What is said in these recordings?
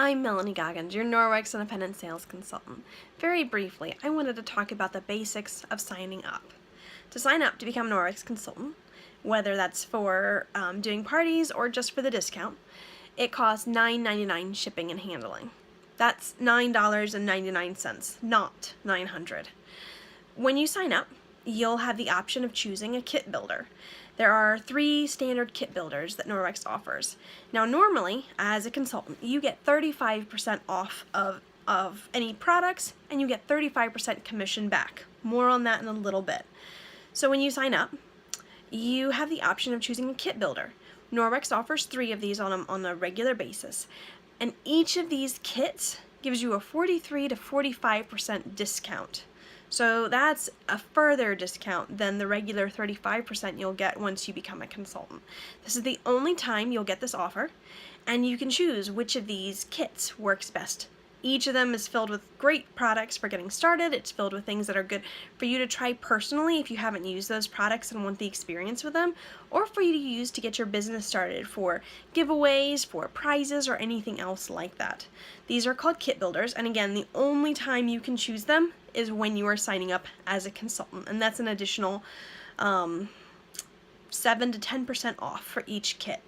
I'm Melanie Goggins, your Norwex Independent Sales Consultant. Very briefly, I wanted to talk about the basics of signing up. To sign up to become a Norwex Consultant, whether that's for doing parties or just for the discount, it costs $9.99 shipping and handling. That's $9.99, not $900. When you sign up, you'll have the option of choosing a kit builder. There are 3 standard kit builders that Norwex offers. Now normally, as a consultant, you get 35% off of any products, and you get 35% commission back. More on that in a little bit. So when you sign up, you have the option of choosing a kit builder. Norwex offers 3 of these on a regular basis, and each of these kits gives you a 43 to 45% discount. So that's a further discount than the regular 35% you'll get once you become a consultant. This is the only time you'll get this offer, and you can choose which of these kits works best. Each of them is filled with great products for getting started. It's filled with things that are good for you to try personally if you haven't used those products and want the experience with them, or for you to use to get your business started for giveaways, for prizes, or anything else like that. These are called kit builders, and again, the only time you can choose them is when you are signing up as a consultant, and that's an additional 7 to 10% off for each kit,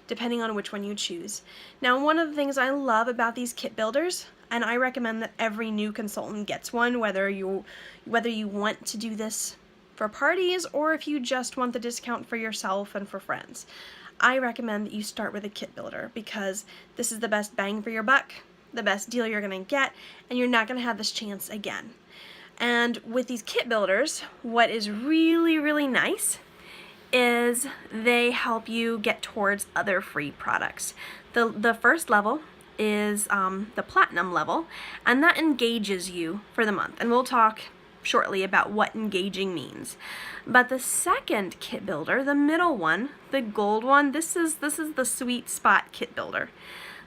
depending on which one you choose. Now, one of the things I love about these kit builders, and I recommend that every new consultant gets one, whether you want to do this for parties or if you just want the discount for yourself and for friends. I recommend that you start with a kit builder because this is the best bang for your buck, the best deal you're going to get, and you're not going to have this chance again. And with these kit builders, what is really, really nice is they help you get towards other free products. The first level is the platinum level, and that engages you for the month. And we'll talk shortly about what engaging means. But the second kit builder, the middle one, the gold one, this is the sweet spot kit builder.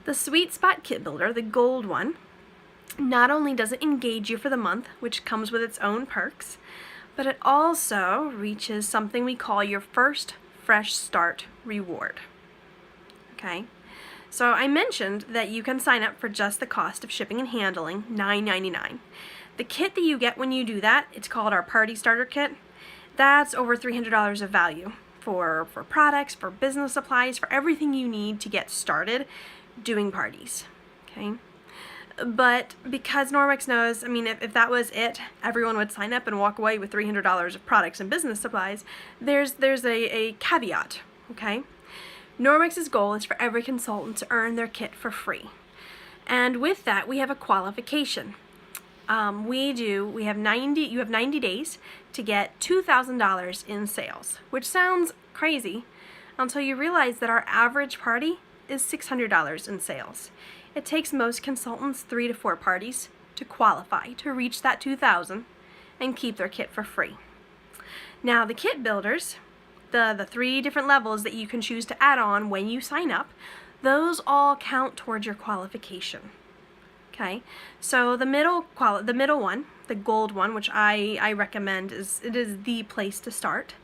The sweet spot kit builder, the gold one, not only does it engage you for the month, which comes with its own perks, but it also reaches something we call your first fresh start reward. Okay, so I mentioned that you can sign up for just the cost of shipping and handling, $9.99. The kit that you get when you do that, it's called our Party Starter Kit. That's over $300 of value for products, for business supplies, for everything you need to get started doing parties. Okay. But because Norwex knows, I mean, if that was it, everyone would sign up and walk away with $300 of products and business supplies. There's a caveat, okay? Norwex's goal is for every consultant to earn their kit for free. And with that, we have a qualification. You have 90 days to get $2,000 in sales, which sounds crazy until you realize that our average party is $600 in sales. It takes most consultants 3 to 4 parties to qualify to reach that $2,000 and keep their kit for free. Now the kit builders, the 3 different levels that you can choose to add on when you sign up, those all count towards your qualification. Okay, so the middle one, the gold one, which I recommend, is the place to start.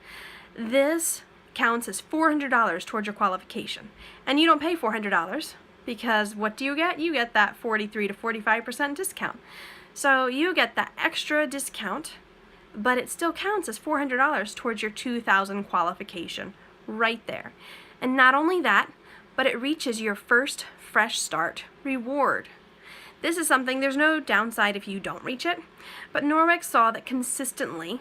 This counts as $400 towards your qualification, and you don't pay $400. Because what do you get? You get that 43 to 45% discount. So you get that extra discount, but it still counts as $400 towards your $2,000 qualification right there. And not only that, but it reaches your first fresh start reward. This is something, there's no downside if you don't reach it, but Norwex saw that consistently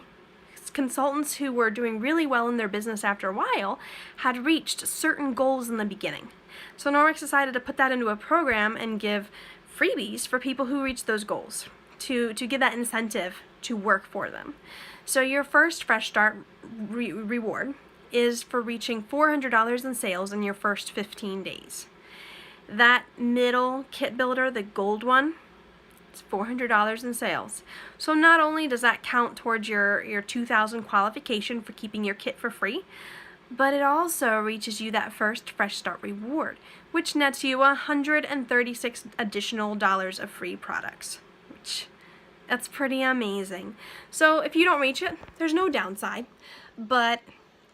consultants who were doing really well in their business after a while had reached certain goals in the beginning. So Norwex decided to put that into a program and give freebies for people who reach those goals to give that incentive to work for them. So your first fresh start reward is for reaching $400 in sales in your first 15 days. That middle kit builder, the gold one, it's $400 in sales. So not only does that count towards your $2,000 qualification for keeping your kit for free, but it also reaches you that first fresh start reward, which nets you $136 additional dollars of free products, which that's pretty amazing. So if you don't reach it, there's no downside, but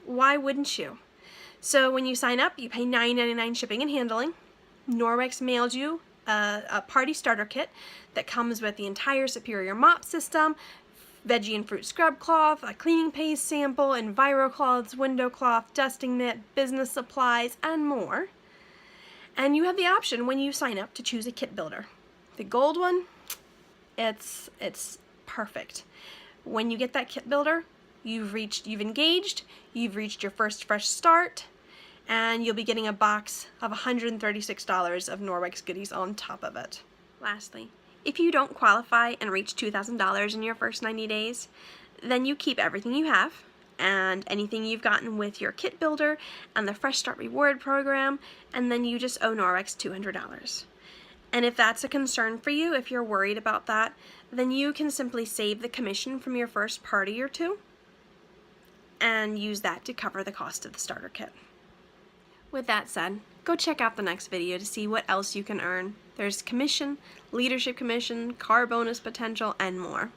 why wouldn't you? So when you sign up, you pay $9.99 shipping and handling. Norwex mails you a party starter kit that comes with the entire Superior mop system, veggie and fruit scrub cloth, a cleaning paste sample, Enviro cloths, window cloth, dusting mitt, business supplies, and more. And you have the option when you sign up to choose a kit builder. The gold one, it's perfect. When you get that kit builder, you've engaged, you've reached your first fresh start, and you'll be getting a box of $136 of Norwex goodies on top of it. Lastly, if you don't qualify and reach $2,000 in your first 90 days, then you keep everything you have and anything you've gotten with your kit builder and the Fresh Start Reward program, and then you just owe Norwex $200. And if that's a concern for you, if you're worried about that, then you can simply save the commission from your first party or two and use that to cover the cost of the starter kit. With that said, go check out the next video to see what else you can earn. There's commission, leadership commission, car bonus potential, and more.